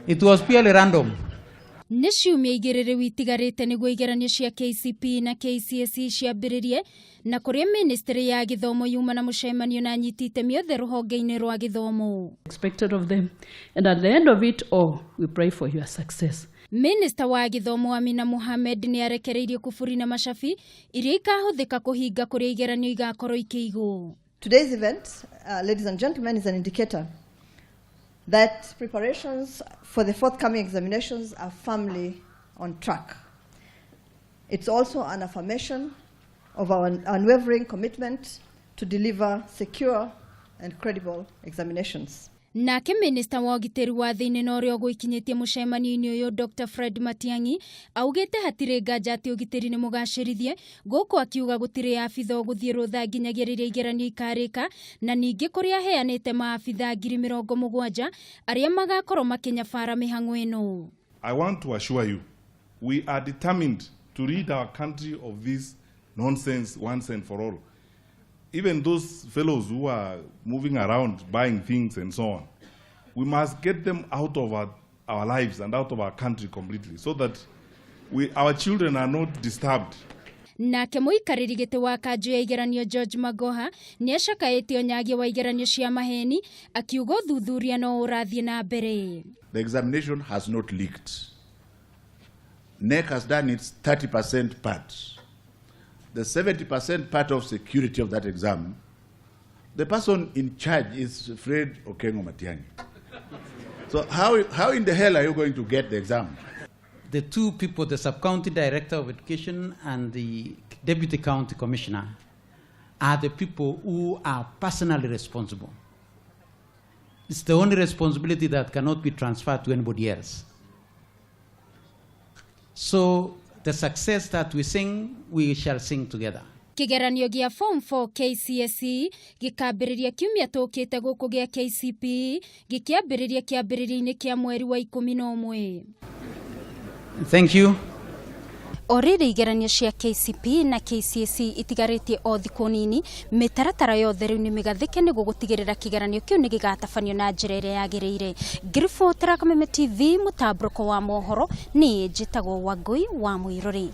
It was purely random. Nĩ ciumia igĩrĩ rĩu itigarĩte nĩguo igeranio cia KCPE na KCSE ciambĩrĩrie na kũrĩa ministry ya githomo yuma na mũcemanio na anyiti itemi othe rũhonge-inĩ rwa githomo. Expected of them, and at the end of it all we pray for your success. Minista wa githomo Amina Mohamed nirekereirie kuburi na macabi iria ikahuthika kuhinga kũrĩa igeranio igakorwo ikiigwo. Today's event, ladies and gentlemen, is an indicator that preparations for the forthcoming examinations are firmly on track. It's also an affirmation of our unwavering commitment to deliver secure and credible examinations. Nake minista wa ugitiri wa thi-ini na ũrĩa ũgũikinyĩtie mũcemanio-inĩ ũyũ Dr. Fred Matiang'i augĩte hatirĩ nganja atĩ ugitiri nimugacirithie, gũkũ akiuga gũtirĩ abithaa ũgũthiĩ rũtha nginyagia rĩrĩa igeranio ikarĩka, na ningĩ kũrĩa aheanĩte maabithaa 70,000 arĩa magakorwo makinyabara mĩhang'o ĩno. I want to assure you, we are determined to rid our country of this nonsense once and for all. Even those fellows who are moving around buying things and so on, we must get them out of our lives and out of our country completely so that our children are not disturbed. Nake mũikarĩri gĩtĩ wa kanjũ ya igeranio George Magoha nĩ acakaĩte onyagia wa igeranio cia maheni akiuga ũthuthuria no ũrathiĩ na mbere. The examination has not leaked. Nake has done its 30% part. The 70% part of security of that exam, the person in charge is Fred Matiang'i. So how in the hell are you going to get the exam? The two people, the sub-county director of education and the deputy county commissioner, are the people who are personally responsible. It's the only responsibility that cannot be transferred to anybody else. So the success that we sing, we shall sing together. Kigeranio gia Form 4 KCSE gikambĩrĩria kiumia tũkĩte gũkũ gĩa KCPE gĩkĩambĩrĩria kĩambĩrĩria-inĩ kĩa mweri wa 11. Thank you. Already igeranio cia KCPE na KCSE itigarĩtie o thikũ nini, mĩtaratara yothe rĩu nĩ mĩgathĩke nĩguo gũtigĩrĩra kĩgeranio kĩu nĩ gĩgatabanio na njĩra ĩrĩa yagĩrĩire. Ngiribotera Kameme TV mũtambũrũko wa mohoro nĩ njĩtagwo Wangui wa Mũirũri.